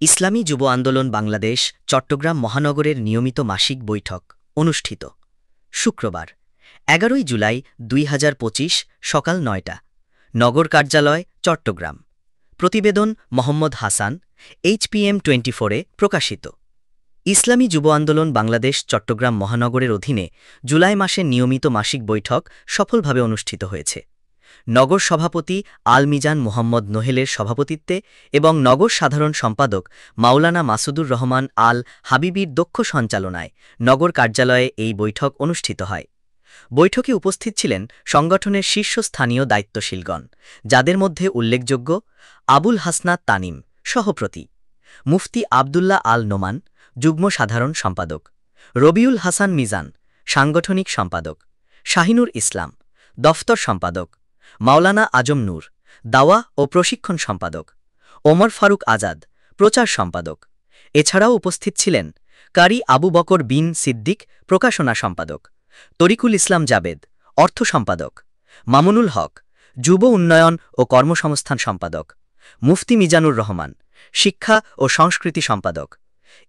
ইসলামী যুব আন্দোলন বাংলাদেশ চট্টগ্রাম মহানগরের নিয়মিত মাসিক বৈঠক অনুষ্ঠিত শুক্রবার ১১ জুলাই ২০২৫ সকাল ৯টা নগর কার্যালয় চট্টগ্রাম প্রতিবেদন মোহাম্মদ হাসান HPM 24-এ প্রকাশিত ইসলামী যুব আন্দোলন বাংলাদেশ চট্টগ্রাম মহানগরের অধীনে জুলাই মাসের নিয়মিত মাসিক বৈঠক সফলভাবে অনুষ্ঠিত হয়েছে নগর সভাপতি আল মিজান মোহাম্মদ নোহেলের সভাপতিত্বে এবং নগর সাধারণ সম্পাদক মাওলানা মাসুদুর রহমান আল হাবিবির দক্ষ সঞ্চালনায় নগর কার্যালয়ে এই বৈঠক অনুষ্ঠিত হয় বৈঠকে উপস্থিত ছিলেন সংগঠনের শীর্ষস্থানীয় দায়িত্বশীলগণ যাদের মধ্যে উল্লেখযোগ্য আবুল হাসনাত তানিম সহপ্রতি মুফতি আবদুল্লাহ আল নোমান যুগ্ম সাধারণ সম্পাদক রবিউল হাসান মিজান সাংগঠনিক সম্পাদক শাহিনুর ইসলাম দফতর সম্পাদক মাওলানা আজম নূর দাওয়া ও প্রশিক্ষণ সম্পাদক ওমর ফারুক আজাদ প্রচার সম্পাদক এছাড়াও উপস্থিত ছিলেন কারি আবু বকর বিন সিদ্দিক প্রকাশনা সম্পাদক তরিকুল ইসলাম জাবেদ অর্থ সম্পাদক মামুনুল হক যুব উন্নয়ন ও কর্মসংস্থান সম্পাদক মুফতি মিজানুর রহমান শিক্ষা ও সংস্কৃতি সম্পাদক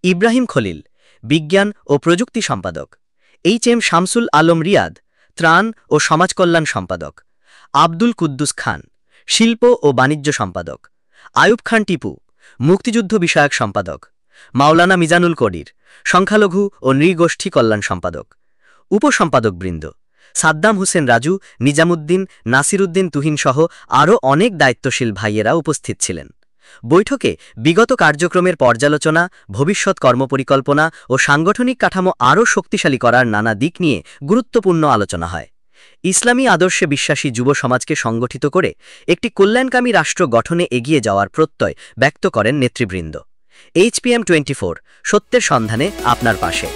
ইব্রাহিম খলিল বিজ্ঞান ও প্রযুক্তি সম্পাদক HM শামসুল আলম রিয়াদ ত্রাণ ও সমাজকল্যাণ সম্পাদক আব্দুল কুদ্দুস খান শিল্প ও বাণিজ্য সম্পাদক আয়ুব খান টিপু মুক্তিযুদ্ধ বিষয়ক সম্পাদক মাওলানা মিজানুল করির সংখ্যালঘু ও নৃগোষ্ঠী কল্যাণ সম্পাদক উপসম্পাদকবৃন্দ সাদ্দাম হোসেন রাজু নিজামুদ্দিন নাসিরুদ্দিন তুহিনসহ আরও অনেক দায়িত্বশীল ভাইয়েরা উপস্থিত ছিলেন বৈঠকে বিগত কার্যক্রমের পর্যালোচনা ভবিষ্যৎ কর্মপরিকল্পনা ও সাংগঠনিক কাঠামো আরও শক্তিশালী করার নানা দিক নিয়ে গুরুত্বপূর্ণ আলোচনা হয় ইসলামী আদর্শে বিশ্বাসী যুব সমাজকে সংগঠিত করে একটি কল্যাণকামী রাষ্ট্র গঠনে এগিয়ে যাওয়ার প্রত্যয় ব্যক্ত করেন নেতৃবৃন্দ HPM 24 সত্যের সন্ধানে আপনার পাশে।